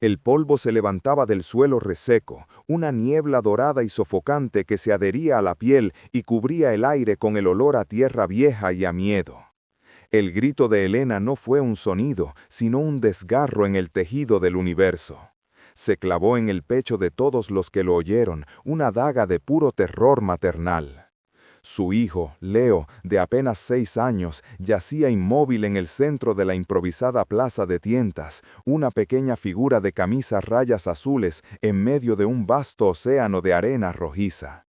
El polvo se levantaba del suelo reseco, una niebla dorada y sofocante que se adhería a la piel y cubría el aire con el olor a tierra vieja y a miedo. El grito de Helena no fue un sonido, sino un desgarro en el tejido del universo. Se clavó en el pecho de todos los que lo oyeron, una daga de puro terror maternal. Su hijo, Leo, de apenas 6 años, yacía inmóvil en el centro de la improvisada plaza de tientas, una pequeña figura de camisa rayas azules en medio de un vasto océano de arena rojiza.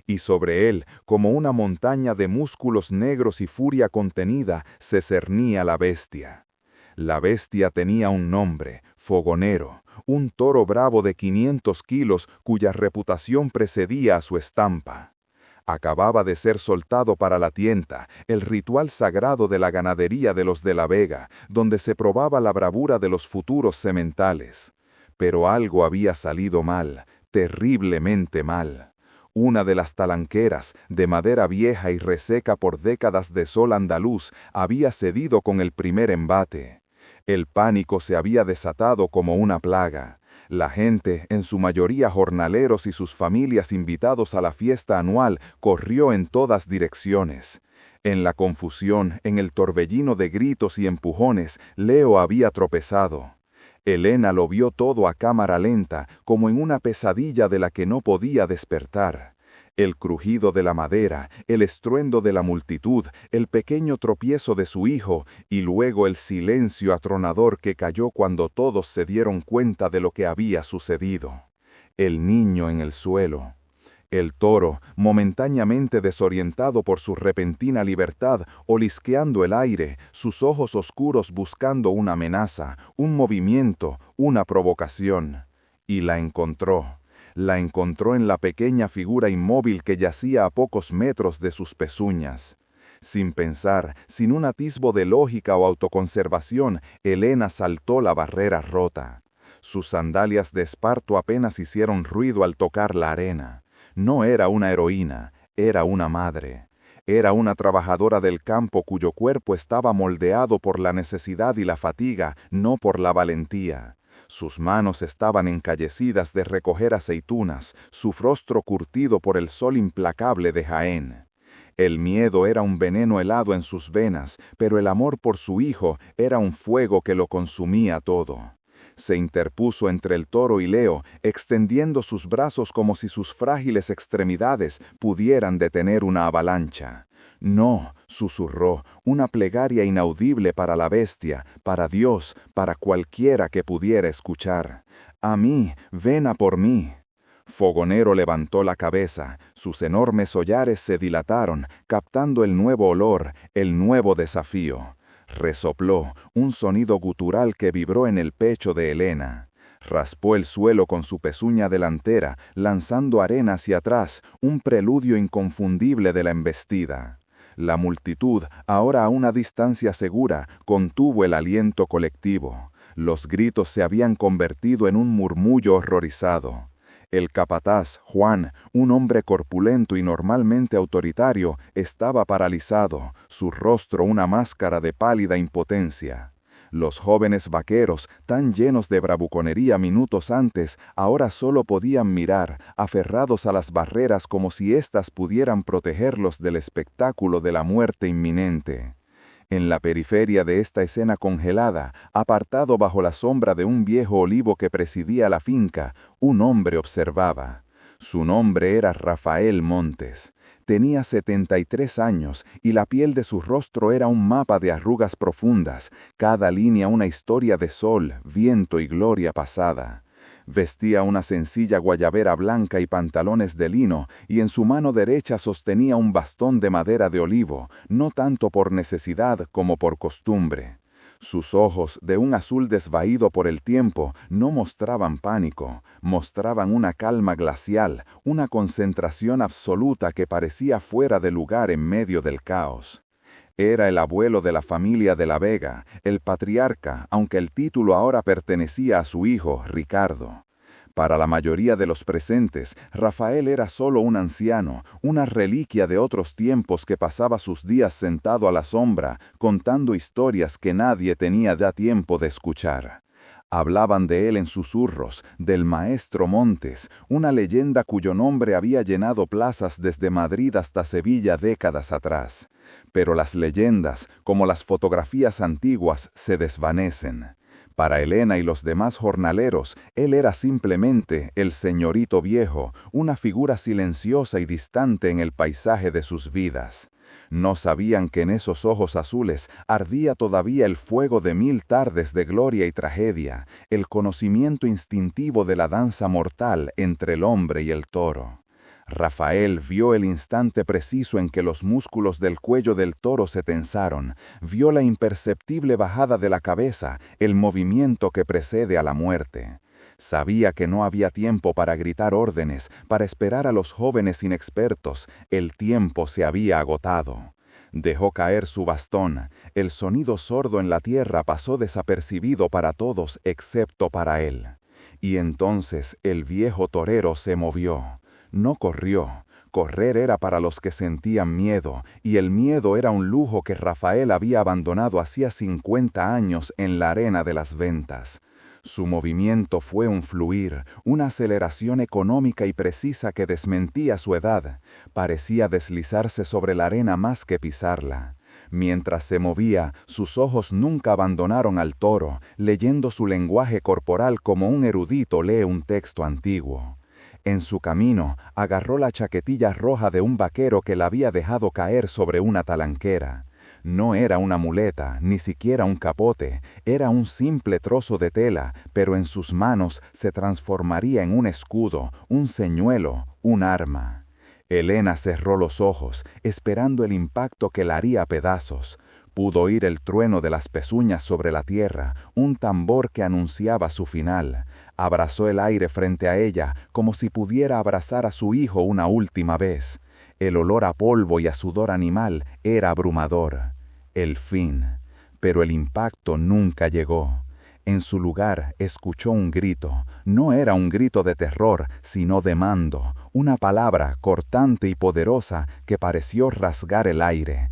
Y sobre él, como una montaña de músculos negros y furia contenida, se cernía la bestia. La bestia tenía un nombre, Fogonero, un toro bravo de 500 kilos cuya reputación precedía a su estampa. Acababa de ser soltado para la tienta, el ritual sagrado de la ganadería de los de la Vega, donde se probaba la bravura de los futuros sementales. Pero algo había salido mal, terriblemente mal. Una de las talanqueras, de madera vieja y reseca por décadas de sol andaluz, había cedido con el primer embate. El pánico se había desatado como una plaga. La gente, en su mayoría jornaleros y sus familias invitados a la fiesta anual, corrió en todas direcciones. En la confusión, en el torbellino de gritos y empujones, Leo había tropezado. Helena lo vio todo a cámara lenta, como en una pesadilla de la que no podía despertar. El crujido de la madera, el estruendo de la multitud, el pequeño tropiezo de su hijo, y luego el silencio atronador que cayó cuando todos se dieron cuenta de lo que había sucedido. El niño en el suelo. El toro, momentáneamente desorientado por su repentina libertad, olisqueando el aire, sus ojos oscuros buscando una amenaza, un movimiento, una provocación. Y la encontró. La encontró en la pequeña figura inmóvil que yacía a pocos metros de sus pezuñas. Sin pensar, sin un atisbo de lógica o autoconservación, Helena saltó la barrera rota. Sus sandalias de esparto apenas hicieron ruido al tocar la arena. No era una heroína, era una madre. Era una trabajadora del campo cuyo cuerpo estaba moldeado por la necesidad y la fatiga, no por la valentía. Sus manos estaban encallecidas de recoger aceitunas, su rostro curtido por el sol implacable de Jaén. El miedo era un veneno helado en sus venas, pero el amor por su hijo era un fuego que lo consumía todo. Se interpuso entre el toro y Leo, extendiendo sus brazos como si sus frágiles extremidades pudieran detener una avalancha. No, susurró, una plegaria inaudible para la bestia, para Dios, para cualquiera que pudiera escuchar. A mí, ven a por mí. Fogonero levantó la cabeza, sus enormes hollares se dilataron, captando el nuevo olor, el nuevo desafío. Resopló, un sonido gutural que vibró en el pecho de Helena. Raspó el suelo con su pezuña delantera, lanzando arena hacia atrás, un preludio inconfundible de la embestida. La multitud, ahora a una distancia segura, contuvo el aliento colectivo. Los gritos se habían convertido en un murmullo horrorizado. El capataz, Juan, un hombre corpulento y normalmente autoritario, estaba paralizado, su rostro una máscara de pálida impotencia. Los jóvenes vaqueros, tan llenos de bravuconería minutos antes, ahora solo podían mirar, aferrados a las barreras como si éstas pudieran protegerlos del espectáculo de la muerte inminente. En la periferia de esta escena congelada, apartado bajo la sombra de un viejo olivo que presidía la finca, un hombre observaba. Su nombre era Rafael Montes. Tenía 73 años y la piel de su rostro era un mapa de arrugas profundas, cada línea una historia de sol, viento y gloria pasada. Vestía una sencilla guayabera blanca y pantalones de lino, y en su mano derecha sostenía un bastón de madera de olivo, no tanto por necesidad como por costumbre. Sus ojos, de un azul desvaído por el tiempo, no mostraban pánico, mostraban una calma glacial, una concentración absoluta que parecía fuera de lugar en medio del caos. Era el abuelo de la familia de la Vega, el patriarca, aunque el título ahora pertenecía a su hijo, Ricardo. Para la mayoría de los presentes, Rafael era solo un anciano, una reliquia de otros tiempos que pasaba sus días sentado a la sombra, contando historias que nadie tenía ya tiempo de escuchar. Hablaban de él en susurros, del maestro Montes, una leyenda cuyo nombre había llenado plazas desde Madrid hasta Sevilla décadas atrás. Pero las leyendas, como las fotografías antiguas, se desvanecen. Para Elena y los demás jornaleros, él era simplemente el señorito viejo, una figura silenciosa y distante en el paisaje de sus vidas. No sabían que en esos ojos azules ardía todavía el fuego de 1000 tardes de gloria y tragedia, el conocimiento instintivo de la danza mortal entre el hombre y el toro. Rafael vio el instante preciso en que los músculos del cuello del toro se tensaron, vio la imperceptible bajada de la cabeza, el movimiento que precede a la muerte. Sabía que no había tiempo para gritar órdenes, para esperar a los jóvenes inexpertos, el tiempo se había agotado. Dejó caer su bastón, el sonido sordo en la tierra pasó desapercibido para todos excepto para él. Y entonces el viejo torero se movió. No corrió. Correr era para los que sentían miedo, y el miedo era un lujo que Rafael había abandonado hacía 50 años en la arena de las ventas. Su movimiento fue un fluir, una aceleración económica y precisa que desmentía su edad. Parecía deslizarse sobre la arena más que pisarla. Mientras se movía, sus ojos nunca abandonaron al toro, leyendo su lenguaje corporal como un erudito lee un texto antiguo. En su camino, agarró la chaquetilla roja de un vaquero que la había dejado caer sobre una talanquera. No era una muleta, ni siquiera un capote, era un simple trozo de tela, pero en sus manos se transformaría en un escudo, un señuelo, un arma. Elena cerró los ojos, esperando el impacto que la haría a pedazos. Pudo oír el trueno de las pezuñas sobre la tierra, un tambor que anunciaba su final. Abrazó el aire frente a ella, como si pudiera abrazar a su hijo una última vez. El olor a polvo y a sudor animal era abrumador. El fin. Pero el impacto nunca llegó. En su lugar escuchó un grito. No era un grito de terror, sino de mando. Una palabra cortante y poderosa que pareció rasgar el aire.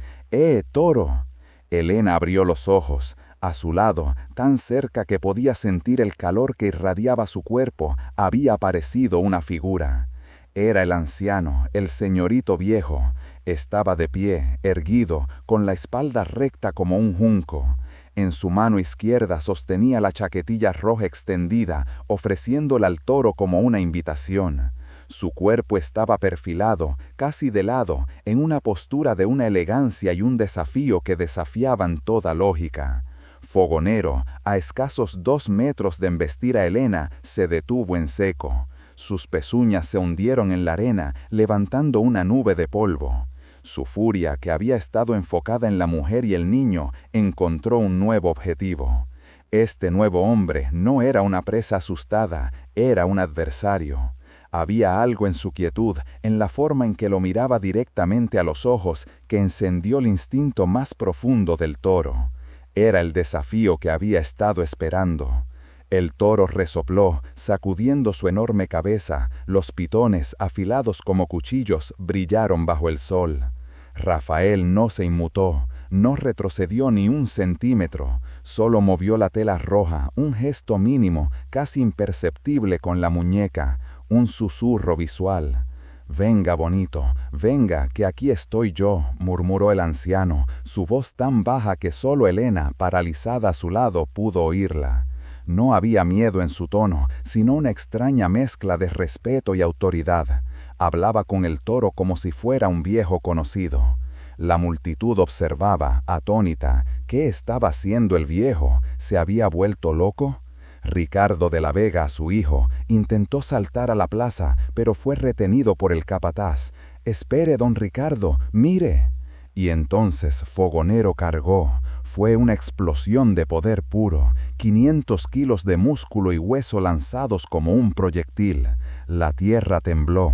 Toro! Elena abrió los ojos. A su lado, tan cerca que podía sentir el calor que irradiaba su cuerpo, había aparecido una figura. Era el anciano, el señorito viejo. Estaba de pie, erguido, con la espalda recta como un junco. En su mano izquierda sostenía la chaquetilla roja extendida, ofreciéndola al toro como una invitación. Su cuerpo estaba perfilado, casi de lado, en una postura de una elegancia y un desafío que desafiaban toda lógica. Fogonero, a escasos 2 metros de embestir a Elena, se detuvo en seco. Sus pezuñas se hundieron en la arena, levantando una nube de polvo. Su furia, que había estado enfocada en la mujer y el niño, encontró un nuevo objetivo. Este nuevo hombre no era una presa asustada, era un adversario. Había algo en su quietud, en la forma en que lo miraba directamente a los ojos, que encendió el instinto más profundo del toro. Era el desafío que había estado esperando. El toro resopló, sacudiendo su enorme cabeza. Los pitones, afilados como cuchillos, brillaron bajo el sol. Rafael no se inmutó, no retrocedió ni un centímetro, solo movió la tela roja, un gesto mínimo, casi imperceptible con la muñeca, un susurro visual. «Venga, bonito, venga, que aquí estoy yo», murmuró el anciano, su voz tan baja que solo Elena, paralizada a su lado, pudo oírla. No había miedo en su tono, sino una extraña mezcla de respeto y autoridad. Hablaba con el toro como si fuera un viejo conocido. La multitud observaba, atónita. ¿Qué estaba haciendo el viejo? ¿Se había vuelto loco? Ricardo de la Vega, su hijo, intentó saltar a la plaza, pero fue retenido por el capataz. «Espere, don Ricardo, mire». Y entonces Fogonero cargó. Fue una explosión de poder puro, 500 kilos de músculo y hueso lanzados como un proyectil. La tierra tembló.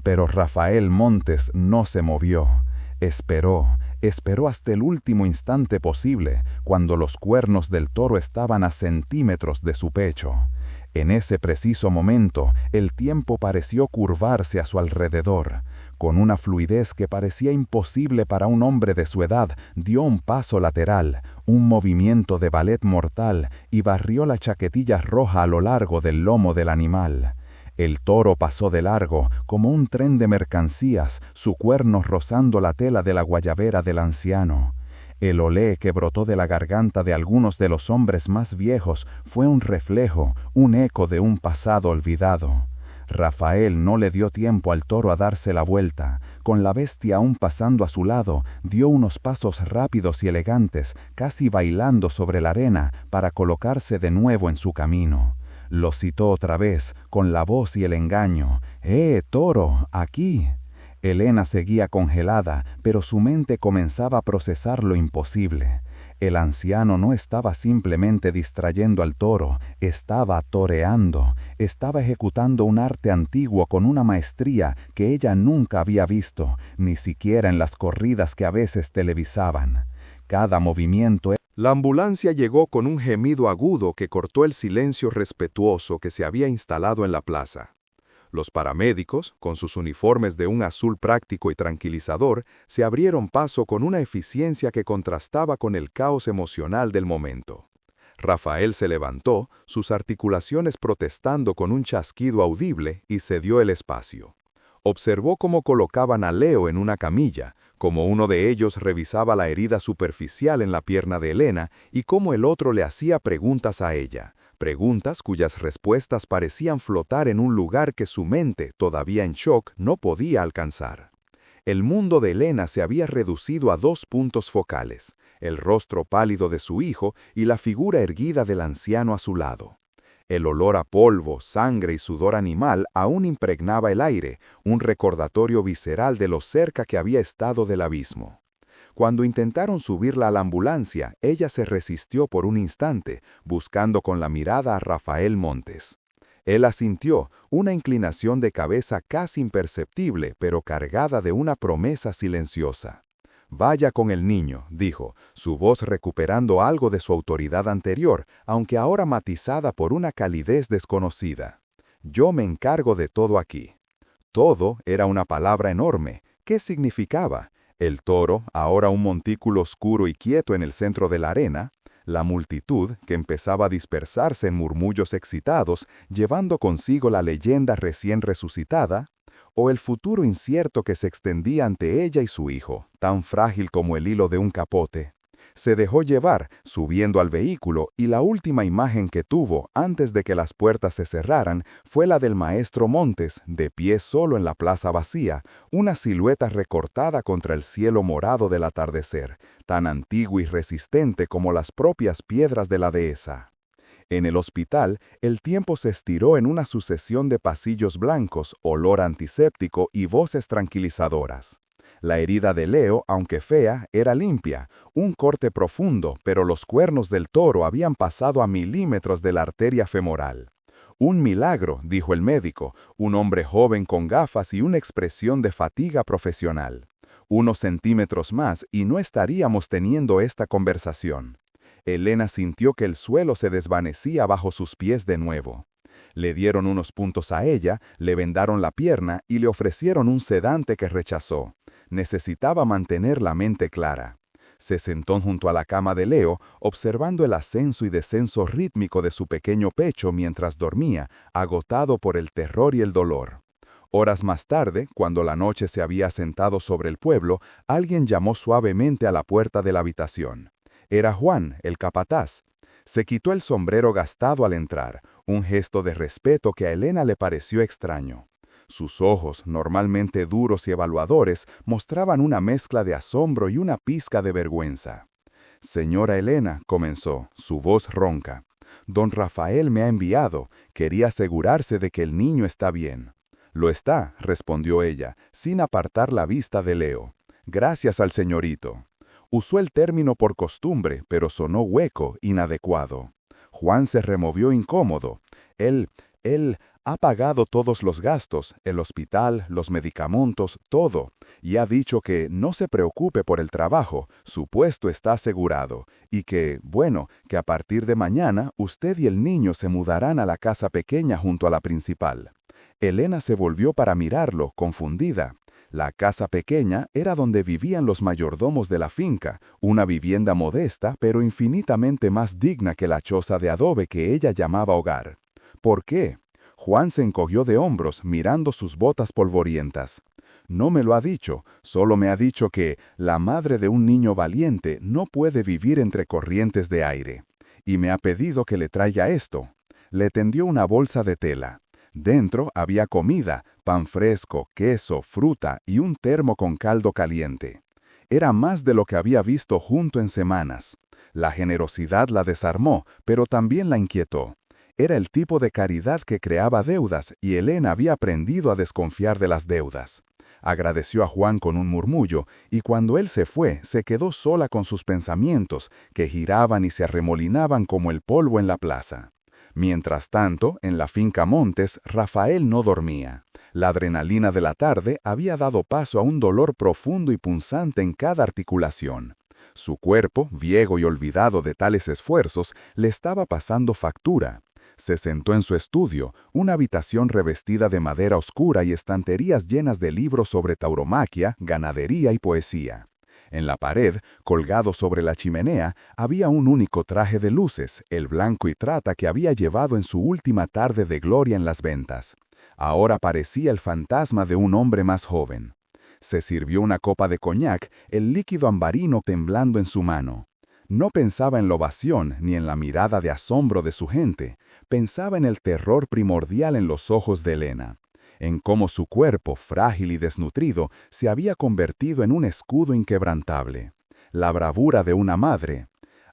Pero Rafael Montes no se movió. Esperó hasta el último instante posible, cuando los cuernos del toro estaban a centímetros de su pecho. En ese preciso momento, el tiempo pareció curvarse a su alrededor. Con una fluidez que parecía imposible para un hombre de su edad, dio un paso lateral, un movimiento de ballet mortal, y barrió la chaquetilla roja a lo largo del lomo del animal. El toro pasó de largo, como un tren de mercancías, su cuerno rozando la tela de la guayabera del anciano. El olé que brotó de la garganta de algunos de los hombres más viejos fue un reflejo, un eco de un pasado olvidado. Rafael no le dio tiempo al toro a darse la vuelta. Con la bestia aún pasando a su lado, dio unos pasos rápidos y elegantes, casi bailando sobre la arena, para colocarse de nuevo en su camino. Lo citó otra vez, con la voz y el engaño. Toro, aquí. Elena seguía congelada, pero su mente comenzaba a procesar lo imposible. El anciano no estaba simplemente distrayendo al toro, estaba toreando, estaba ejecutando un arte antiguo con una maestría que ella nunca había visto, ni siquiera en las corridas que a veces televisaban. Cada movimiento... La ambulancia llegó con un gemido agudo que cortó el silencio respetuoso que se había instalado en la plaza. Los paramédicos, con sus uniformes de un azul práctico y tranquilizador, se abrieron paso con una eficiencia que contrastaba con el caos emocional del momento. Rafael se levantó, sus articulaciones protestando con un chasquido audible, y cedió el espacio. Observó cómo colocaban a Leo en una camilla, cómo uno de ellos revisaba la herida superficial en la pierna de Elena y cómo el otro le hacía preguntas a ella. Preguntas cuyas respuestas parecían flotar en un lugar que su mente, todavía en shock, no podía alcanzar. El mundo de Elena se había reducido a dos puntos focales, el rostro pálido de su hijo y la figura erguida del anciano a su lado. El olor a polvo, sangre y sudor animal aún impregnaba el aire, un recordatorio visceral de lo cerca que había estado del abismo. Cuando intentaron subirla a la ambulancia, ella se resistió por un instante, buscando con la mirada a Rafael Montes. Él asintió, una inclinación de cabeza casi imperceptible, pero cargada de una promesa silenciosa. «Vaya con el niño», dijo, su voz recuperando algo de su autoridad anterior, aunque ahora matizada por una calidez desconocida. «Yo me encargo de todo aquí». Todo era una palabra enorme. ¿Qué significaba? El toro, ahora un montículo oscuro y quieto en el centro de la arena, la multitud, que empezaba a dispersarse en murmullos excitados, llevando consigo la leyenda recién resucitada, o el futuro incierto que se extendía ante ella y su hijo, tan frágil como el hilo de un capote. Se dejó llevar, subiendo al vehículo, y la última imagen que tuvo, antes de que las puertas se cerraran, fue la del maestro Montes, de pie solo en la plaza vacía, una silueta recortada contra el cielo morado del atardecer, tan antiguo y resistente como las propias piedras de la dehesa. En el hospital, el tiempo se estiró en una sucesión de pasillos blancos, olor antiséptico y voces tranquilizadoras. La herida de Leo, aunque fea, era limpia, un corte profundo, pero los cuernos del toro habían pasado a milímetros de la arteria femoral. «Un milagro», dijo el médico, un hombre joven con gafas y una expresión de fatiga profesional. «Unos centímetros más y no estaríamos teniendo esta conversación». Elena sintió que el suelo se desvanecía bajo sus pies de nuevo. Le dieron unos puntos a ella, le vendaron la pierna y le ofrecieron un sedante que rechazó. Necesitaba mantener la mente clara. Se sentó junto a la cama de Leo, observando el ascenso y descenso rítmico de su pequeño pecho mientras dormía, agotado por el terror y el dolor. Horas más tarde, cuando la noche se había asentado sobre el pueblo, alguien llamó suavemente a la puerta de la habitación. Era Juan, el capataz. Se quitó el sombrero gastado al entrar, un gesto de respeto que a Elena le pareció extraño. Sus ojos, normalmente duros y evaluadores, mostraban una mezcla de asombro y una pizca de vergüenza. «Señora Elena», comenzó, su voz ronca. «Don Rafael me ha enviado. Quería asegurarse de que el niño está bien». «Lo está», respondió ella, sin apartar la vista de Leo. «Gracias al señorito». Usó el término por costumbre, pero sonó hueco, inadecuado. Juan se removió incómodo. Él Ha pagado todos los gastos, el hospital, los medicamentos, todo, y ha dicho que no se preocupe por el trabajo, su puesto está asegurado, y que, bueno, que a partir de mañana usted y el niño se mudarán a la casa pequeña junto a la principal. Elena se volvió para mirarlo, confundida. La casa pequeña era donde vivían los mayordomos de la finca, una vivienda modesta pero infinitamente más digna que la choza de adobe que ella llamaba hogar. ¿Por qué? Juan se encogió de hombros mirando sus botas polvorientas. No me lo ha dicho, solo me ha dicho que la madre de un niño valiente no puede vivir entre corrientes de aire. Y me ha pedido que le traiga esto. Le tendió una bolsa de tela. Dentro había comida, pan fresco, queso, fruta y un termo con caldo caliente. Era más de lo que había visto junto en semanas. La generosidad la desarmó, pero también la inquietó. Era el tipo de caridad que creaba deudas y Elena había aprendido a desconfiar de las deudas. Agradeció a Juan con un murmullo y cuando él se fue, se quedó sola con sus pensamientos, que giraban y se arremolinaban como el polvo en la plaza. Mientras tanto, en la finca Montes, Rafael no dormía. La adrenalina de la tarde había dado paso a un dolor profundo y punzante en cada articulación. Su cuerpo, viejo y olvidado de tales esfuerzos, le estaba pasando factura. Se sentó en su estudio, una habitación revestida de madera oscura y estanterías llenas de libros sobre tauromaquia, ganadería y poesía. En la pared, colgado sobre la chimenea, había un único traje de luces, el blanco y trata que había llevado en su última tarde de gloria en las ventas. Ahora parecía el fantasma de un hombre más joven. Se sirvió una copa de coñac, el líquido ambarino temblando en su mano. No pensaba en la ovación ni en la mirada de asombro de su gente, pensaba en el terror primordial en los ojos de Elena, en cómo su cuerpo, frágil y desnutrido, se había convertido en un escudo inquebrantable. La bravura de una madre.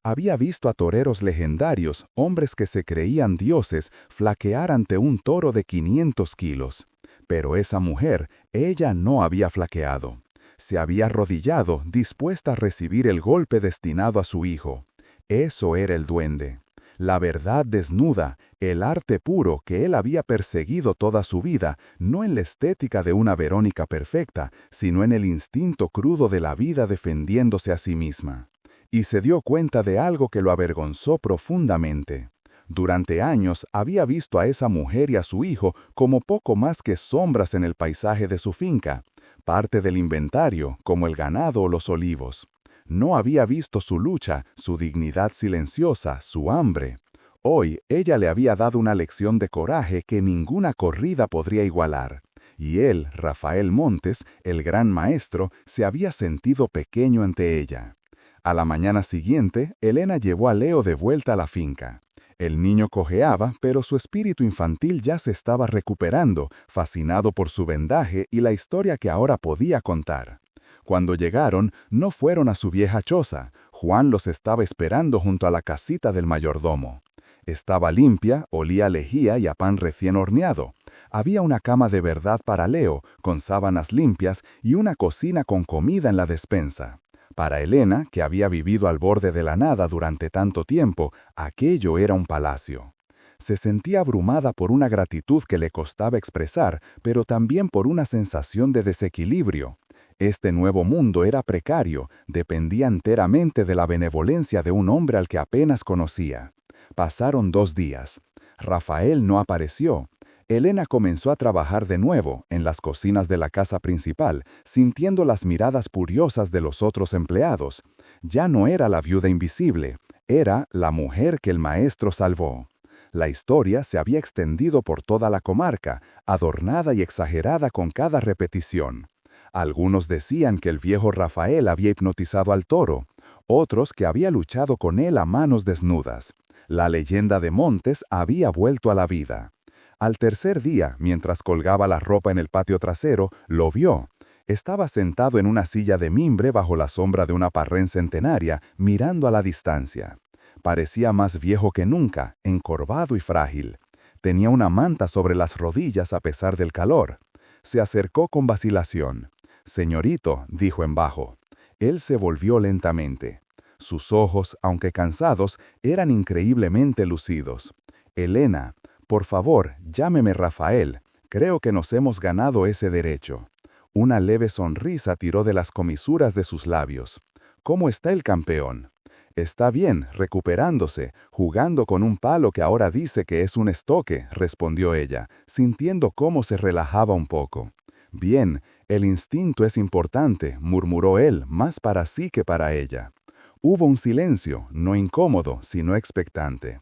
Había visto a toreros legendarios, hombres que se creían dioses, flaquear ante un toro de 500 kilos. Pero esa mujer, ella no había flaqueado. Se había arrodillado, dispuesta a recibir el golpe destinado a su hijo. Eso era el duende. La verdad desnuda, el arte puro que él había perseguido toda su vida, no en la estética de una Verónica perfecta, sino en el instinto crudo de la vida defendiéndose a sí misma. Y se dio cuenta de algo que lo avergonzó profundamente. Durante años había visto a esa mujer y a su hijo como poco más que sombras en el paisaje de su finca, parte del inventario, como el ganado o los olivos. No había visto su lucha, su dignidad silenciosa, su hambre. Hoy ella le había dado una lección de coraje que ninguna corrida podría igualar. Y él, Rafael Montes, el gran maestro, se había sentido pequeño ante ella. A la mañana siguiente, Elena llevó a Leo de vuelta a la finca. El niño cojeaba, pero su espíritu infantil ya se estaba recuperando, fascinado por su vendaje y la historia que ahora podía contar. Cuando llegaron, no fueron a su vieja choza. Juan los estaba esperando junto a la casita del mayordomo. Estaba limpia, olía a lejía y a pan recién horneado. Había una cama de verdad para Leo, con sábanas limpias y una cocina con comida en la despensa. Para Elena, que había vivido al borde de la nada durante tanto tiempo, aquello era un palacio. Se sentía abrumada por una gratitud que le costaba expresar, pero también por una sensación de desequilibrio. Este nuevo mundo era precario, dependía enteramente de la benevolencia de un hombre al que apenas conocía. Pasaron 2 días. Rafael no apareció. Elena comenzó a trabajar de nuevo en las cocinas de la casa principal, sintiendo las miradas furiosas de los otros empleados. Ya no era la viuda invisible, era la mujer que el maestro salvó. La historia se había extendido por toda la comarca, adornada y exagerada con cada repetición. Algunos decían que el viejo Rafael había hipnotizado al toro, otros que había luchado con él a manos desnudas. La leyenda de Montes había vuelto a la vida. Al tercer día, mientras colgaba la ropa en el patio trasero, lo vio. Estaba sentado en una silla de mimbre bajo la sombra de una parrén centenaria, mirando a la distancia. Parecía más viejo que nunca, encorvado y frágil. Tenía una manta sobre las rodillas a pesar del calor. Se acercó con vacilación. «Señorito», dijo en bajo. Él se volvió lentamente. Sus ojos, aunque cansados, eran increíblemente lucidos. «Elena, Por favor, llámeme Rafael. Creo que nos hemos ganado ese derecho. Una leve sonrisa tiró de las comisuras de sus labios. ¿Cómo está el campeón? Está bien, recuperándose, jugando con un palo que ahora dice que es un estoque, respondió ella, sintiendo cómo se relajaba un poco. Bien, el instinto es importante, murmuró él, más para sí que para ella. Hubo un silencio, no incómodo, sino expectante.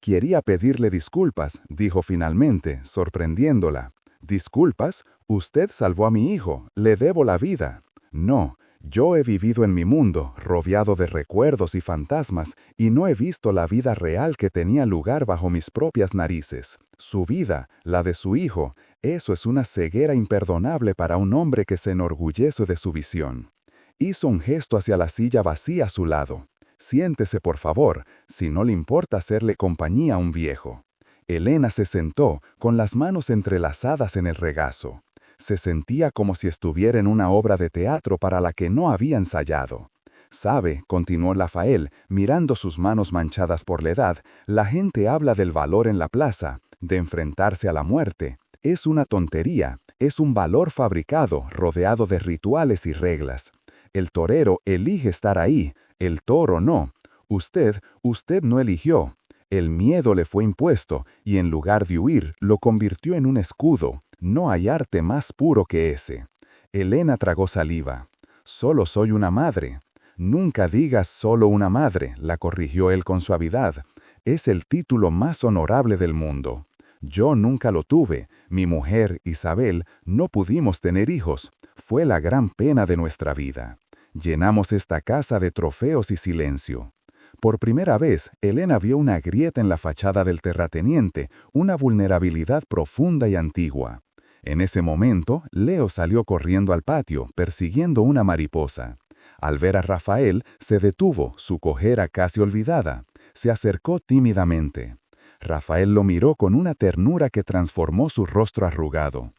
Quería pedirle disculpas, dijo finalmente, sorprendiéndola. ¿Disculpas? Usted salvó a mi hijo, le debo la vida. No. Yo he vivido en mi mundo, rodeado de recuerdos y fantasmas, y no he visto la vida real que tenía lugar bajo mis propias narices. Su vida, la de su hijo, eso es una ceguera imperdonable para un hombre que se enorgullece de su visión. Hizo un gesto hacia la silla vacía a su lado. Siéntese, por favor, si no le importa hacerle compañía a un viejo. Elena se sentó, con las manos entrelazadas en el regazo. Se sentía como si estuviera en una obra de teatro para la que no había ensayado. «Sabe», continuó Rafael, mirando sus manos manchadas por la edad, «la gente habla del valor en la plaza, de enfrentarse a la muerte. Es una tontería, es un valor fabricado, rodeado de rituales y reglas. El torero elige estar ahí, el toro no. Usted no eligió. El miedo le fue impuesto, y en lugar de huir, lo convirtió en un escudo. No hay arte más puro que ese». Elena tragó saliva. «Solo soy una madre». «Nunca digas solo una madre», la corrigió él con suavidad. «Es el título más honorable del mundo. Yo nunca lo tuve. Mi mujer, Isabel, no pudimos tener hijos. Fue la gran pena de nuestra vida. Llenamos esta casa de trofeos y silencio». Por primera vez, Elena vio una grieta en la fachada del terrateniente, una vulnerabilidad profunda y antigua. En ese momento, Leo salió corriendo al patio, persiguiendo una mariposa. Al ver a Rafael, se detuvo, su cojera casi olvidada. Se acercó tímidamente. Rafael lo miró con una ternura que transformó su rostro arrugado.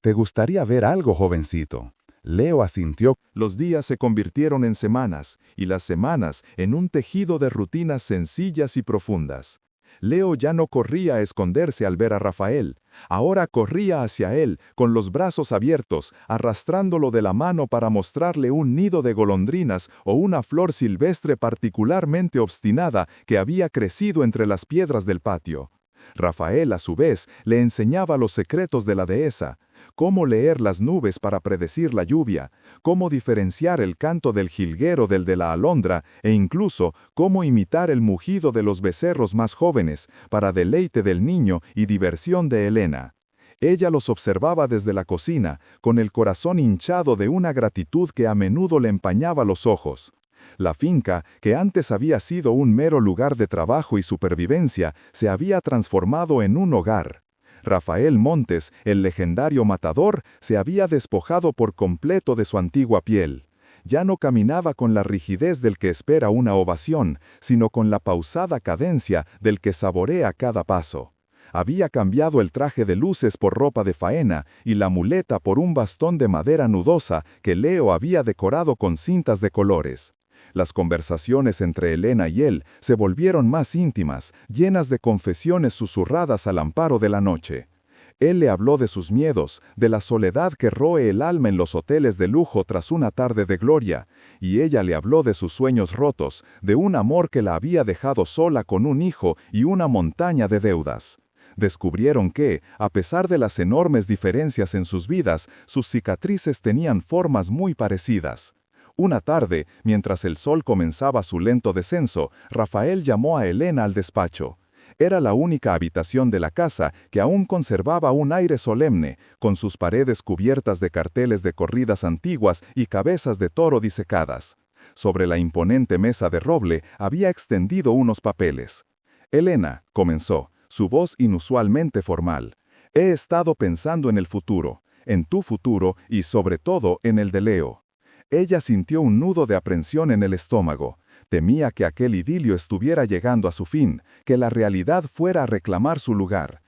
«¿Te gustaría ver algo, jovencito?» Leo asintió. Los días se convirtieron en semanas, y las semanas en un tejido de rutinas sencillas y profundas. Leo ya no corría a esconderse al ver a Rafael. Ahora corría hacia él, con los brazos abiertos, arrastrándolo de la mano para mostrarle un nido de golondrinas o una flor silvestre particularmente obstinada que había crecido entre las piedras del patio. Rafael, a su vez, le enseñaba los secretos de la dehesa, cómo leer las nubes para predecir la lluvia, cómo diferenciar el canto del jilguero del de la alondra e incluso cómo imitar el mugido de los becerros más jóvenes para deleite del niño y diversión de Elena. Ella los observaba desde la cocina, con el corazón hinchado de una gratitud que a menudo le empañaba los ojos. La finca, que antes había sido un mero lugar de trabajo y supervivencia, se había transformado en un hogar. Rafael Montes, el legendario matador, se había despojado por completo de su antigua piel. Ya no caminaba con la rigidez del que espera una ovación, sino con la pausada cadencia del que saborea cada paso. Había cambiado el traje de luces por ropa de faena y la muleta por un bastón de madera nudosa que Leo había decorado con cintas de colores. Las conversaciones entre Elena y él se volvieron más íntimas, llenas de confesiones susurradas al amparo de la noche. Él le habló de sus miedos, de la soledad que roe el alma en los hoteles de lujo tras una tarde de gloria, y ella le habló de sus sueños rotos, de un amor que la había dejado sola con un hijo y una montaña de deudas. Descubrieron que, a pesar de las enormes diferencias en sus vidas, sus cicatrices tenían formas muy parecidas. Una tarde, mientras el sol comenzaba su lento descenso, Rafael llamó a Elena al despacho. Era la única habitación de la casa que aún conservaba un aire solemne, con sus paredes cubiertas de carteles de corridas antiguas y cabezas de toro disecadas. Sobre la imponente mesa de roble había extendido unos papeles. «Elena», comenzó, su voz inusualmente formal, «he estado pensando en el futuro, en tu futuro y sobre todo en el de Leo». Ella sintió un nudo de aprensión en el estómago. Temía que aquel idilio estuviera llegando a su fin, que la realidad fuera a reclamar su lugar.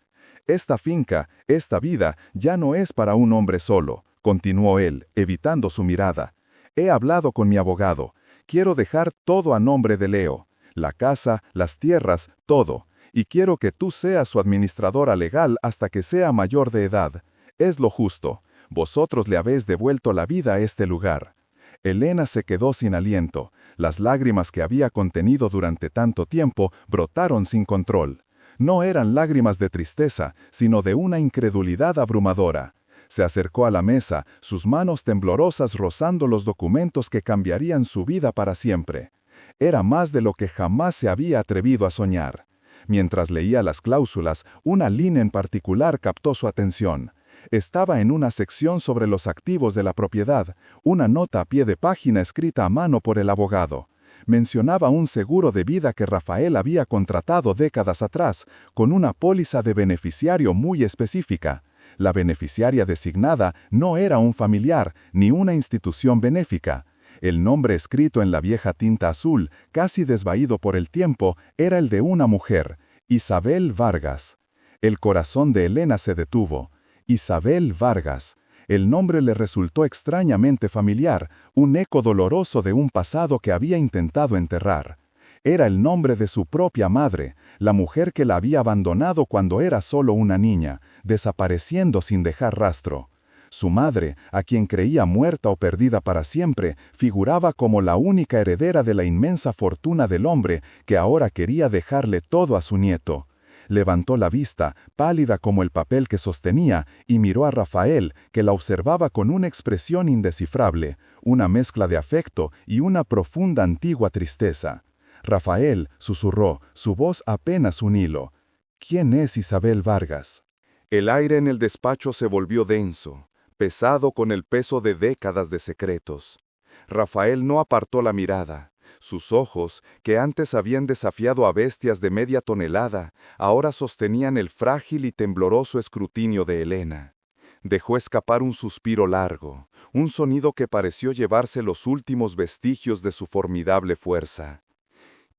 «Esta finca, esta vida, ya no es para un hombre solo», continuó él, evitando su mirada. «He hablado con mi abogado. Quiero dejar todo a nombre de Leo. La casa, las tierras, todo. y quiero que tú seas su administradora legal hasta que sea mayor de edad. Es lo justo. Vosotros le habéis devuelto la vida a este lugar». Helena se quedó sin aliento. Las lágrimas que había contenido durante tanto tiempo brotaron sin control. No eran lágrimas de tristeza, sino de una incredulidad abrumadora. Se acercó a la mesa, sus manos temblorosas rozando los documentos que cambiarían su vida para siempre. Era más de lo que jamás se había atrevido a soñar. Mientras leía las cláusulas, una línea en particular captó su atención. Estaba en una sección sobre los activos de la propiedad, una nota a pie de página escrita a mano por el abogado. Mencionaba un seguro de vida que Rafael había contratado décadas atrás, con una póliza de beneficiario muy específica. La beneficiaria designada no era un familiar ni una institución benéfica. El nombre escrito en la vieja tinta azul, casi desvaído por el tiempo, era el de una mujer, Isabel Vargas. El corazón de Helena se detuvo. Isabel Vargas. El nombre le resultó extrañamente familiar, un eco doloroso de un pasado que había intentado enterrar. Era el nombre de su propia madre, la mujer que la había abandonado cuando era solo una niña, desapareciendo sin dejar rastro. Su madre, a quien creía muerta o perdida para siempre, figuraba como la única heredera de la inmensa fortuna del hombre que ahora quería dejarle todo a su nieto. Levantó la vista, pálida como el papel que sostenía, y miró a Rafael, que la observaba con una expresión indescifrable, una mezcla de afecto y una profunda antigua tristeza. Rafael, susurró, su voz apenas un hilo. ¿Quién es Isabel Vargas? El aire en el despacho se volvió denso, pesado con el peso de décadas de secretos. Rafael no apartó la mirada. Sus ojos, que antes habían desafiado a bestias de media tonelada, ahora sostenían el frágil y tembloroso escrutinio de Helena. Dejó escapar un suspiro largo, un sonido que pareció llevarse los últimos vestigios de su formidable fuerza.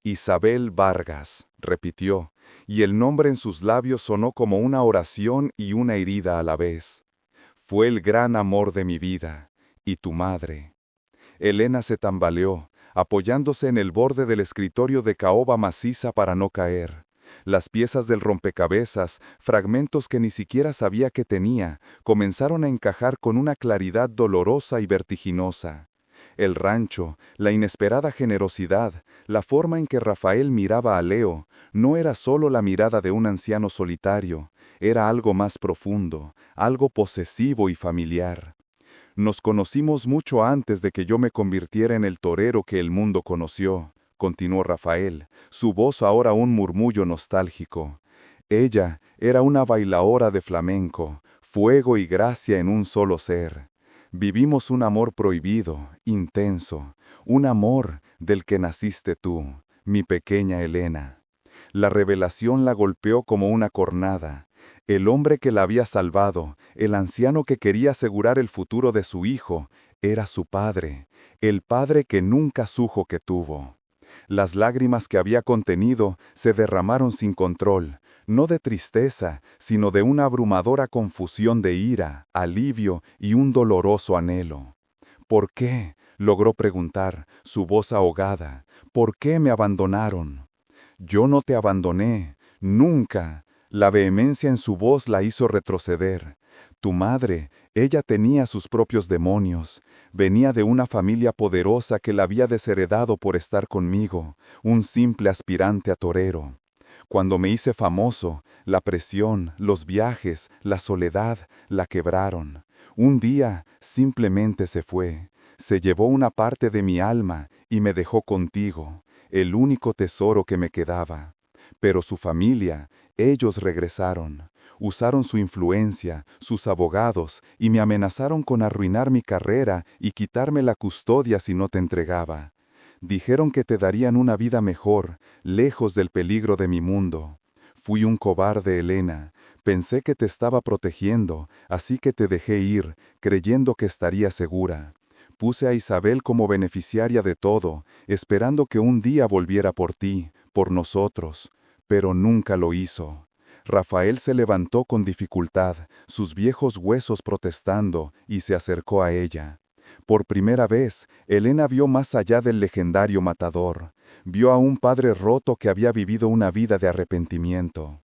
Isabel Vargas, repitió, y el nombre en sus labios sonó como una oración y una herida a la vez. Fue el gran amor de mi vida, y tu madre. Helena se tambaleó, apoyándose en el borde del escritorio de caoba maciza para no caer. Las piezas del rompecabezas, fragmentos que ni siquiera sabía que tenía, comenzaron a encajar con una claridad dolorosa y vertiginosa. El rancho, la inesperada generosidad, la forma en que Rafael miraba a Leo, no era solo la mirada de un anciano solitario, era algo más profundo, algo posesivo y familiar. Nos conocimos mucho antes de que yo me convirtiera en el torero que el mundo conoció, continuó Rafael, su voz ahora un murmullo nostálgico. Ella era una bailaora de flamenco, fuego y gracia en un solo ser. Vivimos un amor prohibido, intenso, un amor del que naciste tú, mi pequeña Helena. La revelación la golpeó como una cornada. El hombre que la había salvado, el anciano que quería asegurar el futuro de su hijo, era su padre, el padre que nunca supo que tuvo. Las lágrimas que había contenido se derramaron sin control, no de tristeza, sino de una abrumadora confusión de ira, alivio y un doloroso anhelo. ¿Por qué?, logró preguntar, su voz ahogada. ¿Por qué me abandonaron? Yo no te abandoné, nunca. La vehemencia en su voz la hizo retroceder. Tu madre, ella tenía sus propios demonios. Venía de una familia poderosa que la había desheredado por estar conmigo, un simple aspirante a torero. Cuando me hice famoso, la presión, los viajes, la soledad, la quebraron. Un día simplemente se fue. Se llevó una parte de mi alma y me dejó contigo, el único tesoro que me quedaba. Pero su familia, ellos regresaron. Usaron su influencia, sus abogados, y me amenazaron con arruinar mi carrera y quitarme la custodia si no te entregaba. Dijeron que te darían una vida mejor, lejos del peligro de mi mundo. Fui un cobarde, Helena. Pensé que te estaba protegiendo, así que te dejé ir, creyendo que estaría segura. Puse a Isabel como beneficiaria de todo, esperando que un día volviera por ti, por nosotros, pero nunca lo hizo. Rafael se levantó con dificultad, sus viejos huesos protestando, y se acercó a ella. Por primera vez, Helena vio más allá del legendario matador. Vio a un padre roto que había vivido una vida de arrepentimiento.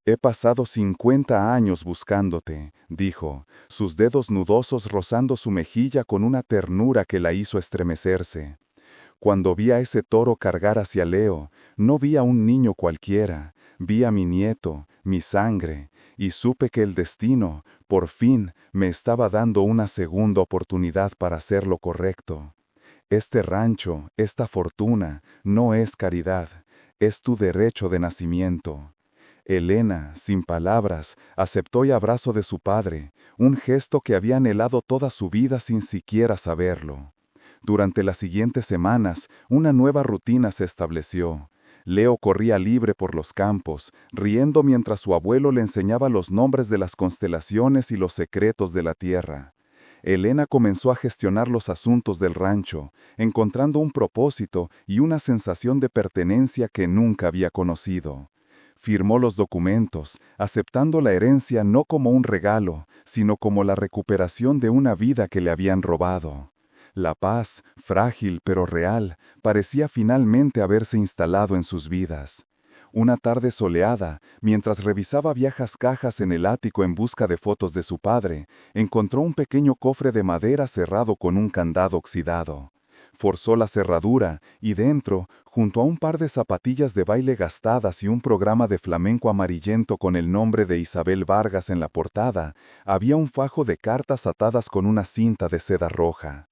«He pasado 50 años buscándote», dijo, sus dedos nudosos rozando su mejilla con una ternura que la hizo estremecerse. Cuando vi a ese toro cargar hacia Leo, no vi a un niño cualquiera, vi a mi nieto, mi sangre, y supe que el destino, por fin, me estaba dando una segunda oportunidad para hacer lo correcto. Este rancho, esta fortuna, no es caridad, es tu derecho de nacimiento. Elena, sin palabras, aceptó y abrazó de su padre, un gesto que había anhelado toda su vida sin siquiera saberlo. Durante las siguientes semanas, una nueva rutina se estableció. Leo corría libre por los campos, riendo mientras su abuelo le enseñaba los nombres de las constelaciones y los secretos de la tierra. Elena comenzó a gestionar los asuntos del rancho, encontrando un propósito y una sensación de pertenencia que nunca había conocido. Firmó los documentos, aceptando la herencia no como un regalo, sino como la recuperación de una vida que le habían robado. La paz, frágil pero real, parecía finalmente haberse instalado en sus vidas. Una tarde soleada, mientras revisaba viejas cajas en el ático en busca de fotos de su padre, encontró un pequeño cofre de madera cerrado con un candado oxidado. Forzó la cerradura y dentro, junto a un par de zapatillas de baile gastadas y un programa de flamenco amarillento con el nombre de Isabel Vargas en la portada, había un fajo de cartas atadas con una cinta de seda roja.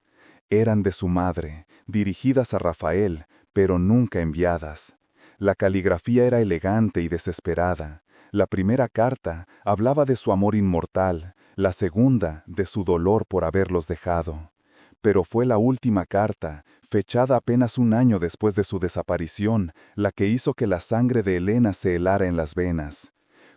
Eran de su madre, dirigidas a Rafael, pero nunca enviadas. La caligrafía era elegante y desesperada. La primera carta hablaba de su amor inmortal, la segunda de su dolor por haberlos dejado. Pero fue la última carta, fechada apenas un año después de su desaparición, la que hizo que la sangre de Elena se helara en las venas.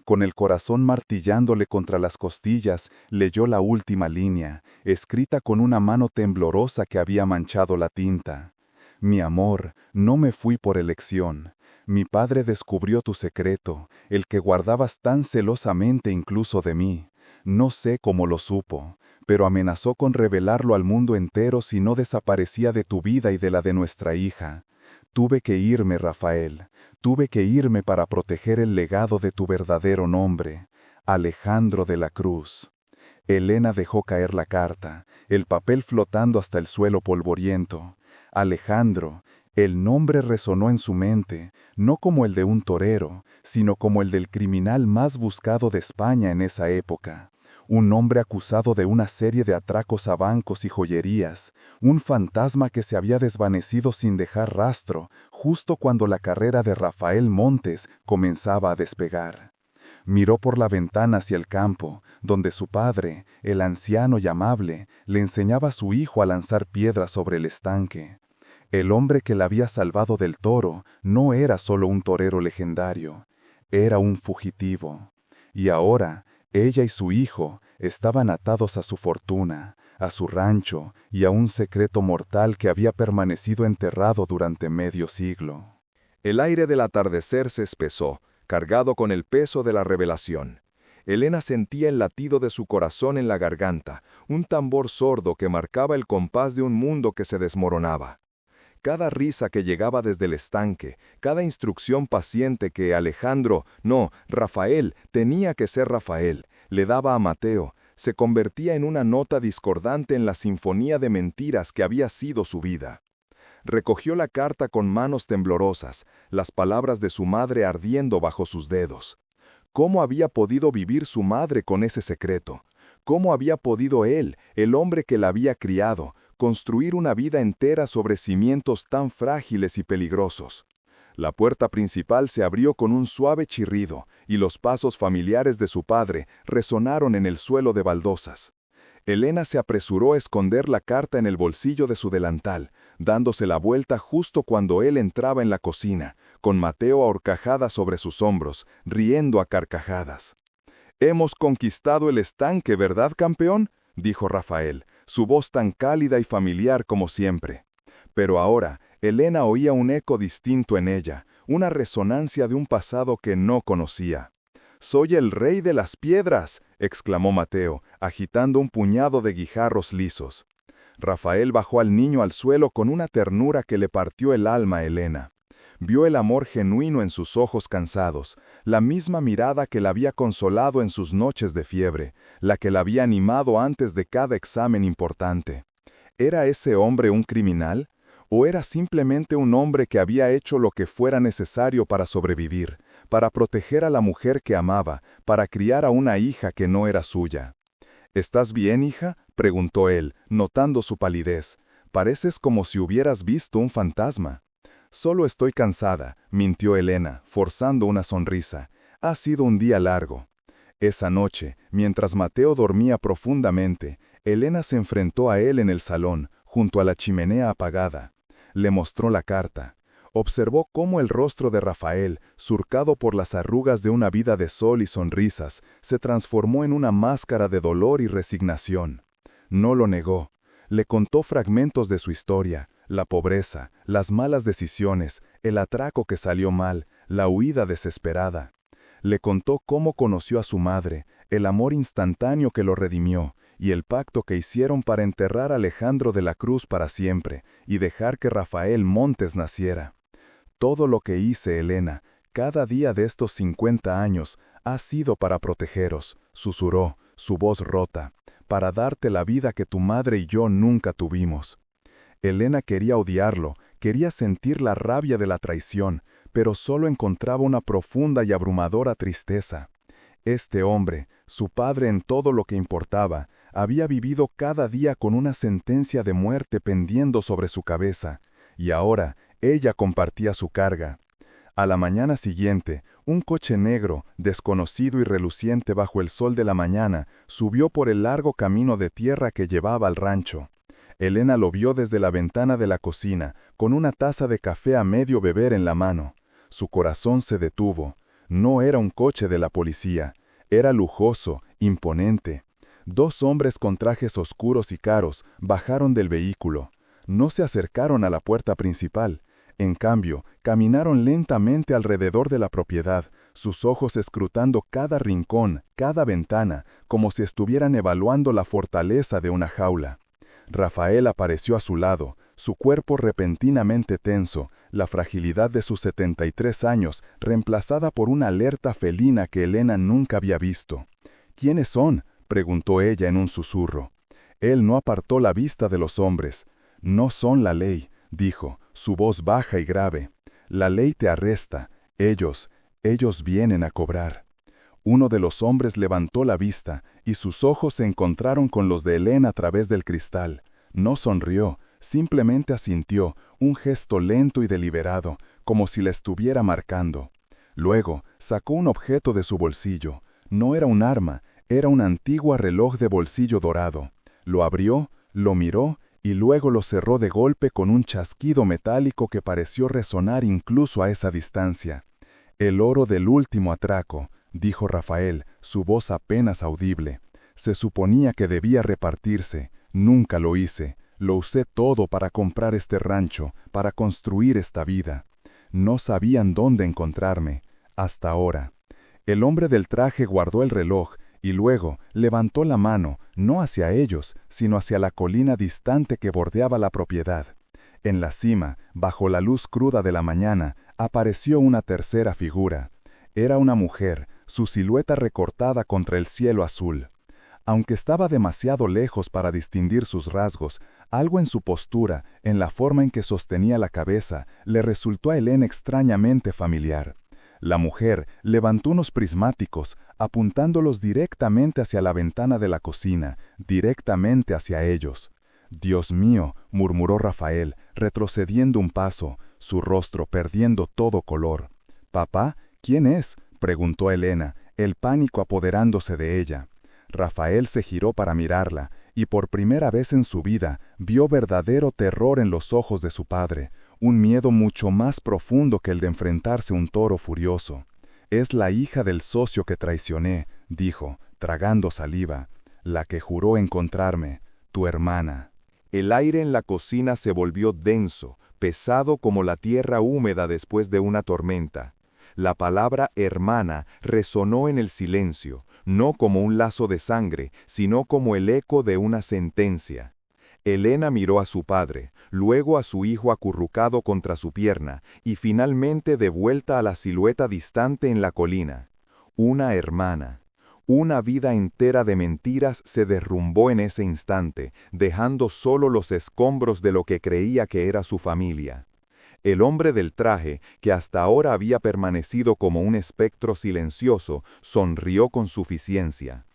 Con el corazón martillándole contra las costillas, leyó la última línea, escrita con una mano temblorosa que había manchado la tinta. «Mi amor, no me fui por elección. Mi padre descubrió tu secreto, el que guardabas tan celosamente incluso de mí. No sé cómo lo supo, pero amenazó con revelarlo al mundo entero si no desaparecía de tu vida y de la de nuestra hija. Tuve que irme, Rafael. Tuve que irme para proteger el legado de tu verdadero nombre, Alejandro de la Cruz». Elena dejó caer la carta, el papel flotando hasta el suelo polvoriento. Alejandro, el nombre resonó en su mente, no como el de un torero, sino como el del criminal más buscado de España en esa época. Un hombre acusado de una serie de atracos a bancos y joyerías, un fantasma que se había desvanecido sin dejar rastro, justo cuando la carrera de Rafael Montes comenzaba a despegar. Miró por la ventana hacia el campo, donde su padre, el anciano y amable, le enseñaba a su hijo a lanzar piedras sobre el estanque. El hombre que la había salvado del toro no era solo un torero legendario, era un fugitivo. Y ahora, ella y su hijo estaban atados a su fortuna, a su rancho y a un secreto mortal que había permanecido enterrado durante medio siglo. El aire del atardecer se espesó, cargado con el peso de la revelación. Elena sentía el latido de su corazón en la garganta, un tambor sordo que marcaba el compás de un mundo que se desmoronaba. Cada risa que llegaba desde el estanque, cada instrucción paciente que Alejandro, no, Rafael, tenía que ser Rafael, le daba a Mateo, se convertía en una nota discordante en la sinfonía de mentiras que había sido su vida. Recogió la carta con manos temblorosas, las palabras de su madre ardiendo bajo sus dedos. ¿Cómo había podido vivir su madre con ese secreto? ¿Cómo había podido él, el hombre que la había criado, construir una vida entera sobre cimientos tan frágiles y peligrosos? La puerta principal se abrió con un suave chirrido, y los pasos familiares de su padre resonaron en el suelo de baldosas. Elena se apresuró a esconder la carta en el bolsillo de su delantal, dándose la vuelta justo cuando él entraba en la cocina, con Mateo a horcajadas sobre sus hombros, riendo a carcajadas. «Hemos conquistado el estanque, ¿verdad, campeón?», dijo Rafael, su voz tan cálida y familiar como siempre. Pero ahora, Elena oía un eco distinto en ella, una resonancia de un pasado que no conocía. «Soy el rey de las piedras», exclamó Mateo, agitando un puñado de guijarros lisos. Rafael bajó al niño al suelo con una ternura que le partió el alma a Elena. Vio el amor genuino en sus ojos cansados, la misma mirada que la había consolado en sus noches de fiebre, la que la había animado antes de cada examen importante. ¿Era ese hombre un criminal? ¿O era simplemente un hombre que había hecho lo que fuera necesario para sobrevivir, para proteger a la mujer que amaba, para criar a una hija que no era suya? ¿Estás bien, hija?, preguntó él, notando su palidez. Pareces como si hubieras visto un fantasma. Solo estoy cansada, mintió Elena, forzando una sonrisa. Ha sido un día largo. Esa noche, mientras Mateo dormía profundamente, Elena se enfrentó a él en el salón, junto a la chimenea apagada. Le mostró la carta. Observó cómo el rostro de Rafael, surcado por las arrugas de una vida de sol y sonrisas, se transformó en una máscara de dolor y resignación. No lo negó. Le contó fragmentos de su historia, la pobreza, las malas decisiones, el atraco que salió mal, la huida desesperada. Le contó cómo conoció a su madre, el amor instantáneo que lo redimió, y el pacto que hicieron para enterrar a Alejandro de la Cruz para siempre, y dejar que Rafael Montes naciera. Todo lo que hice, Elena, cada día de estos 50 años, ha sido para protegeros, susurró, su voz rota, para darte la vida que tu madre y yo nunca tuvimos. Elena quería odiarlo, quería sentir la rabia de la traición, pero solo encontraba una profunda y abrumadora tristeza. Este hombre, su padre en todo lo que importaba, había vivido cada día con una sentencia de muerte pendiendo sobre su cabeza, y ahora ella compartía su carga. A la mañana siguiente, un coche negro, desconocido y reluciente bajo el sol de la mañana, subió por el largo camino de tierra que llevaba al rancho. Elena lo vio desde la ventana de la cocina, con una taza de café a medio beber en la mano. Su corazón se detuvo. No era un coche de la policía. Era lujoso, imponente. 2 hombres con trajes oscuros y caros bajaron del vehículo. No se acercaron a la puerta principal. En cambio, caminaron lentamente alrededor de la propiedad, sus ojos escrutando cada rincón, cada ventana, como si estuvieran evaluando la fortaleza de una jaula. Rafael apareció a su lado, su cuerpo repentinamente tenso, la fragilidad de sus 73 años reemplazada por una alerta felina que Elena nunca había visto. ¿Quiénes son?, preguntó ella en un susurro. Él no apartó la vista de los hombres. No son la ley, dijo, su voz baja y grave. La ley te arresta. Ellos vienen a cobrar. Uno de los hombres levantó la vista, y sus ojos se encontraron con los de Elena a través del cristal. No sonrió, simplemente asintió, un gesto lento y deliberado, como si la estuviera marcando. Luego, sacó un objeto de su bolsillo. No era un arma, era un antiguo reloj de bolsillo dorado. Lo abrió, lo miró, y luego lo cerró de golpe con un chasquido metálico que pareció resonar incluso a esa distancia. El oro del último atraco, dijo Rafael, su voz apenas audible. Se suponía que debía repartirse. Nunca lo hice. Lo usé todo para comprar este rancho, para construir esta vida. No sabían dónde encontrarme. Hasta ahora. El hombre del traje guardó el reloj y luego levantó la mano, no hacia ellos, sino hacia la colina distante que bordeaba la propiedad. En la cima, bajo la luz cruda de la mañana, apareció una tercera figura. Era una mujer, su silueta recortada contra el cielo azul. Aunque estaba demasiado lejos para distinguir sus rasgos, algo en su postura, en la forma en que sostenía la cabeza, le resultó a Elena extrañamente familiar. La mujer levantó unos prismáticos, apuntándolos directamente hacia la ventana de la cocina, directamente hacia ellos. «Dios mío», murmuró Rafael, retrocediendo un paso, su rostro perdiendo todo color. «¿Papá? ¿Quién es?», preguntó Elena, el pánico apoderándose de ella. Rafael se giró para mirarla, y por primera vez en su vida vio verdadero terror en los ojos de su padre, un miedo mucho más profundo que el de enfrentarse a un toro furioso. «Es la hija del socio que traicioné», dijo, tragando saliva, «la que juró encontrarme, tu hermana». El aire en la cocina se volvió denso, pesado como la tierra húmeda después de una tormenta. La palabra hermana resonó en el silencio, no como un lazo de sangre, sino como el eco de una sentencia. Elena miró a su padre, luego a su hijo acurrucado contra su pierna, y finalmente de vuelta a la silueta distante en la colina. Una hermana. Una vida entera de mentiras se derrumbó en ese instante, dejando solo los escombros de lo que creía que era su familia. El hombre del traje, que hasta ahora había permanecido como un espectro silencioso, sonrió con suficiencia.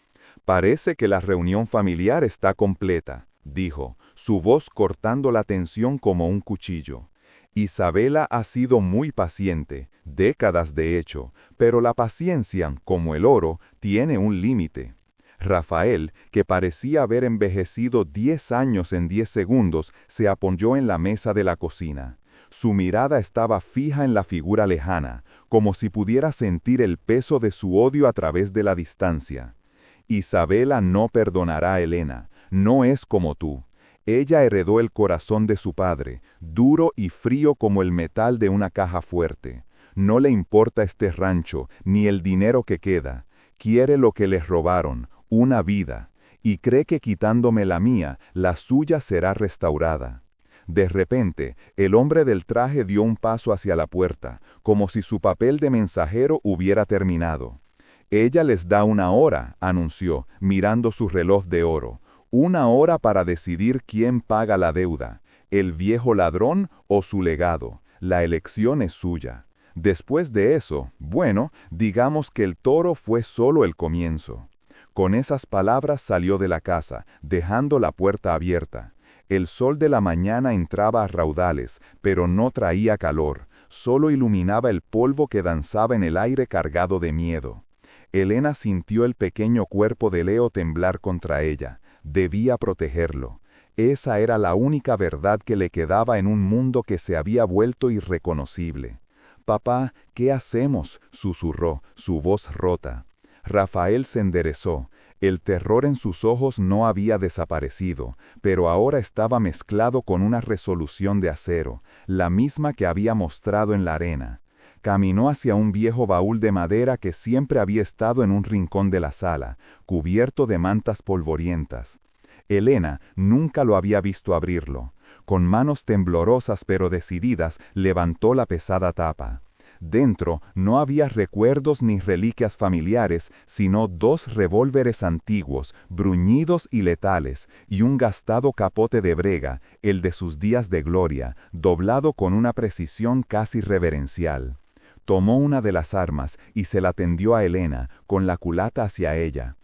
«Parece que la reunión familiar está completa», dijo, su voz cortando la tensión como un cuchillo. Isabela ha sido muy paciente, décadas de hecho, pero la paciencia, como el oro, tiene un límite. Rafael, que parecía haber envejecido 10 años en 10 segundos, se apoyó en la mesa de la cocina. Su mirada estaba fija en la figura lejana, como si pudiera sentir el peso de su odio a través de la distancia. Isabela no perdonará a Elena, no es como tú. Ella heredó el corazón de su padre, duro y frío como el metal de una caja fuerte. No le importa este rancho, ni el dinero que queda. Quiere lo que les robaron, una vida, y cree que quitándome la mía, la suya será restaurada. De repente, el hombre del traje dio un paso hacia la puerta, como si su papel de mensajero hubiera terminado. «Ella les da 1 hora», anunció, mirando su reloj de oro. «1 hora para decidir quién paga la deuda, el viejo ladrón o su legado. La elección es suya. Después de eso, bueno, digamos que el toro fue solo el comienzo». Con esas palabras salió de la casa, dejando la puerta abierta. El sol de la mañana entraba a raudales, pero no traía calor, solo iluminaba el polvo que danzaba en el aire cargado de miedo. Elena sintió el pequeño cuerpo de Leo temblar contra ella. Debía protegerlo. Esa era la única verdad que le quedaba en un mundo que se había vuelto irreconocible. «Papá, ¿qué hacemos?», susurró, su voz rota. Rafael se enderezó. El terror en sus ojos no había desaparecido, pero ahora estaba mezclado con una resolución de acero, la misma que había mostrado en la arena. Caminó hacia un viejo baúl de madera que siempre había estado en un rincón de la sala, cubierto de mantas polvorientas. Elena nunca lo había visto abrirlo. Con manos temblorosas pero decididas, levantó la pesada tapa. Dentro no había recuerdos ni reliquias familiares, sino 2 revólveres antiguos, bruñidos y letales, y un gastado capote de brega, el de sus días de gloria, doblado con una precisión casi reverencial. Tomó una de las armas y se la tendió a Elena, con la culata hacia ella.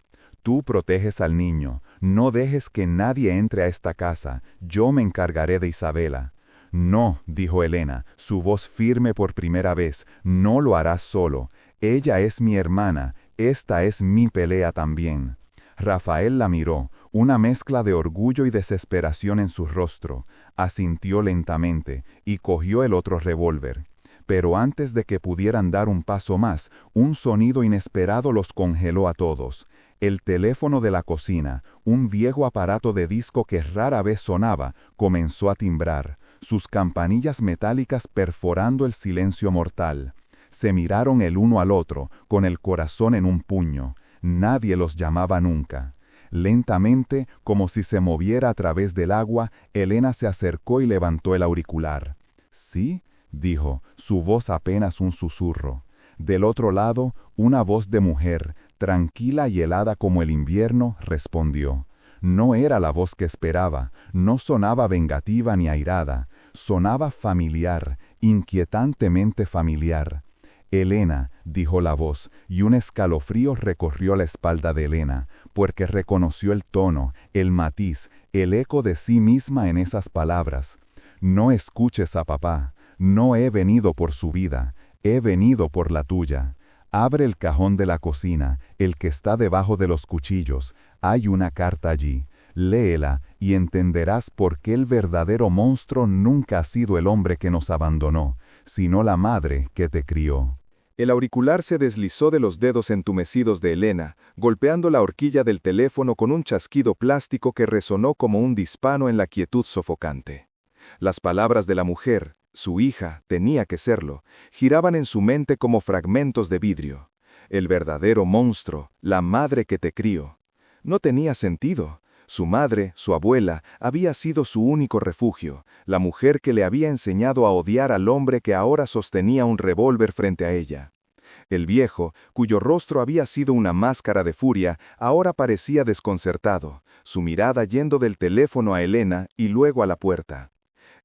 «Tú proteges al niño, no dejes que nadie entre a esta casa, yo me encargaré de Isabela». «No», dijo Elena, su voz firme por primera vez, «no lo harás solo. Ella es mi hermana, esta es mi pelea también». Rafael la miró, una mezcla de orgullo y desesperación en su rostro. Asintió lentamente y cogió el otro revólver. Pero antes de que pudieran dar un paso más, un sonido inesperado los congeló a todos. El teléfono de la cocina, un viejo aparato de disco que rara vez sonaba, comenzó a timbrar, sus campanillas metálicas perforando el silencio mortal. Se miraron el uno al otro, con el corazón en un puño. Nadie los llamaba nunca. Lentamente, como si se moviera a través del agua, Elena se acercó y levantó el auricular. «¿Sí?», dijo, su voz apenas un susurro. Del otro lado, una voz de mujer, tranquila y helada como el invierno, respondió. No era la voz que esperaba, no sonaba vengativa ni airada, sonaba familiar, inquietantemente familiar. «Elena», dijo la voz, y un escalofrío recorrió la espalda de Elena, porque reconoció el tono, el matiz, el eco de sí misma en esas palabras. «No escuches a papá, no he venido por su vida, he venido por la tuya. Abre el cajón de la cocina, el que está debajo de los cuchillos, hay una carta allí. Léela y entenderás por qué el verdadero monstruo nunca ha sido el hombre que nos abandonó, sino la madre que te crió». El auricular se deslizó de los dedos entumecidos de Elena, golpeando la horquilla del teléfono con un chasquido plástico que resonó como un disparo en la quietud sofocante. Las palabras de la mujer, su hija, tenía que serlo, giraban en su mente como fragmentos de vidrio. El verdadero monstruo, la madre que te crió. No tenía sentido. Su madre, su abuela, había sido su único refugio, la mujer que le había enseñado a odiar al hombre que ahora sostenía un revólver frente a ella. El viejo, cuyo rostro había sido una máscara de furia, ahora parecía desconcertado, su mirada yendo del teléfono a Elena y luego a la puerta.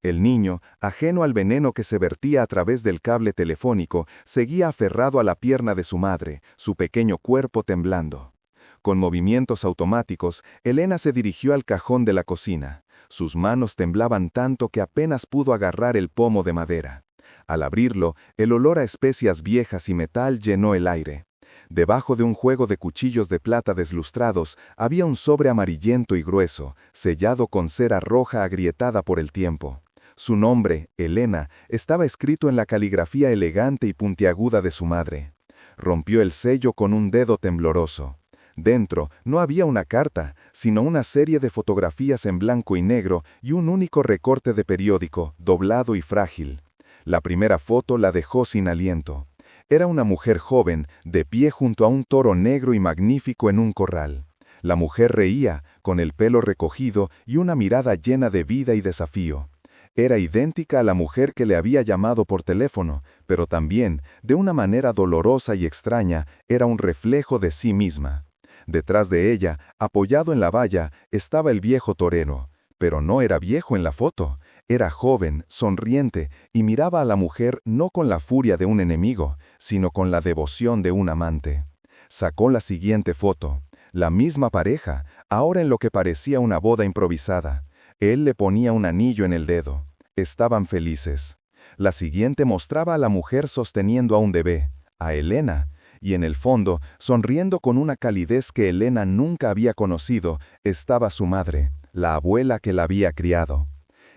El niño, ajeno al veneno que se vertía a través del cable telefónico, seguía aferrado a la pierna de su madre, su pequeño cuerpo temblando. Con movimientos automáticos, Elena se dirigió al cajón de la cocina. Sus manos temblaban tanto que apenas pudo agarrar el pomo de madera. Al abrirlo, el olor a especias viejas y metal llenó el aire. Debajo de un juego de cuchillos de plata deslustrados, había un sobre amarillento y grueso, sellado con cera roja agrietada por el tiempo. Su nombre, Elena, estaba escrito en la caligrafía elegante y puntiaguda de su madre. Rompió el sello con un dedo tembloroso. Dentro no había una carta, sino una serie de fotografías en blanco y negro y un único recorte de periódico, doblado y frágil. La primera foto la dejó sin aliento. Era una mujer joven, de pie junto a un toro negro y magnífico en un corral. La mujer reía, con el pelo recogido y una mirada llena de vida y desafío. Era idéntica a la mujer que le había llamado por teléfono, pero también, de una manera dolorosa y extraña, era un reflejo de sí misma. Detrás de ella, apoyado en la valla, estaba el viejo torero, pero no era viejo en la foto. Era joven, sonriente, y miraba a la mujer no con la furia de un enemigo, sino con la devoción de un amante. Sacó la siguiente foto. La misma pareja, ahora en lo que parecía una boda improvisada. Él le ponía un anillo en el dedo. Estaban felices. La siguiente mostraba a la mujer sosteniendo a un bebé, a Elena, y en el fondo, sonriendo con una calidez que Elena nunca había conocido, estaba su madre, la abuela que la había criado.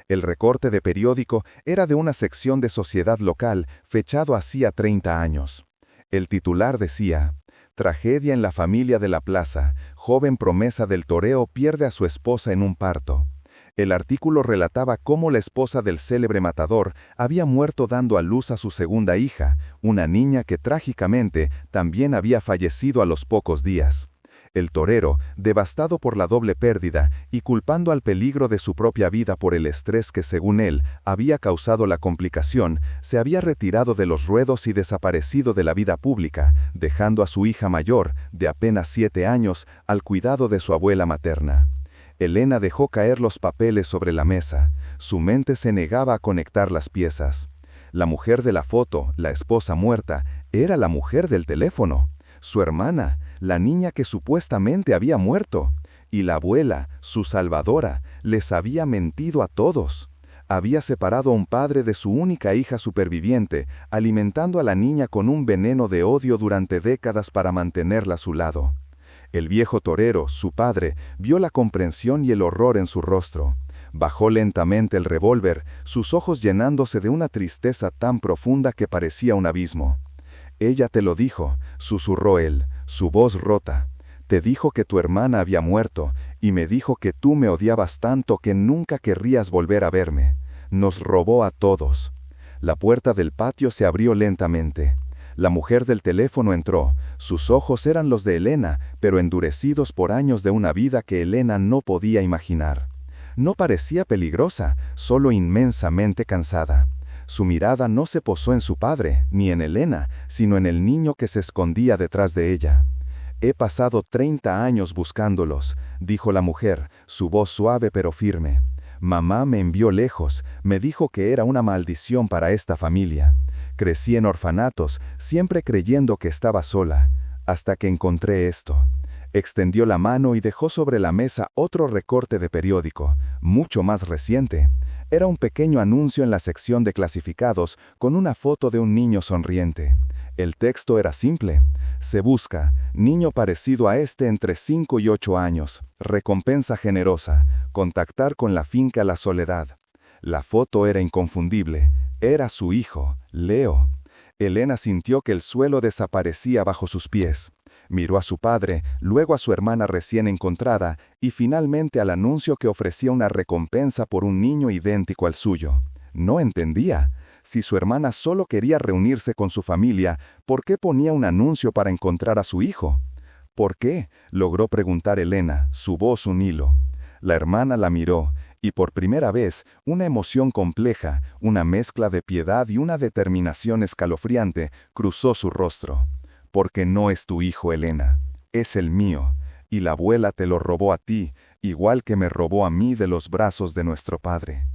El recorte de periódico era de una sección de Sociedad local, fechado hacía 30 años. El titular decía: «Tragedia en la familia de la plaza. Joven promesa del toreo pierde a su esposa en un parto». El artículo relataba cómo la esposa del célebre matador había muerto dando a luz a su segunda hija, una niña que trágicamente también había fallecido a los pocos días. El torero, devastado por la doble pérdida y culpando al peligro de su propia vida por el estrés que, según él, había causado la complicación, se había retirado de los ruedos y desaparecido de la vida pública, dejando a su hija mayor, de apenas 7 años, al cuidado de su abuela materna. Elena dejó caer los papeles sobre la mesa. Su mente se negaba a conectar las piezas. La mujer de la foto, la esposa muerta, era la mujer del teléfono. Su hermana, la niña que supuestamente había muerto. Y la abuela, su salvadora, les había mentido a todos. Había separado a un padre de su única hija superviviente, alimentando a la niña con un veneno de odio durante décadas para mantenerla a su lado. El viejo torero, su padre, vio la comprensión y el horror en su rostro. Bajó lentamente el revólver, sus ojos llenándose de una tristeza tan profunda que parecía un abismo. «Ella te lo dijo», susurró él, su voz rota. «Te dijo que tu hermana había muerto, y me dijo que tú me odiabas tanto que nunca querrías volver a verme. Nos robó a todos». La puerta del patio se abrió lentamente. La mujer del teléfono entró. Sus ojos eran los de Elena, pero endurecidos por años de una vida que Elena no podía imaginar. No parecía peligrosa, solo inmensamente cansada. Su mirada no se posó en su padre, ni en Elena, sino en el niño que se escondía detrás de ella. «He pasado 30 años buscándolos», dijo la mujer, su voz suave pero firme. «Mamá me envió lejos, me dijo que era una maldición para esta familia. Crecí en orfanatos, siempre creyendo que estaba sola, hasta que encontré esto». Extendió la mano y dejó sobre la mesa otro recorte de periódico, mucho más reciente. Era un pequeño anuncio en la sección de clasificados con una foto de un niño sonriente. El texto era simple: «Se busca, niño parecido a este entre 5 y 8 años, recompensa generosa, contactar con la finca La Soledad». La foto era inconfundible, era su hijo, Leo. Elena sintió que el suelo desaparecía bajo sus pies. Miró a su padre, luego a su hermana recién encontrada y finalmente al anuncio que ofrecía una recompensa por un niño idéntico al suyo. No entendía. Si su hermana solo quería reunirse con su familia, ¿por qué ponía un anuncio para encontrar a su hijo? «¿Por qué?», logró preguntar Elena, su voz un hilo. La hermana la miró, y por primera vez, una emoción compleja, una mezcla de piedad y una determinación escalofriante, cruzó su rostro. Porque no es tu hijo, Elena, es el mío, y la abuela te lo robó a ti, igual que me robó a mí de los brazos de nuestro padre.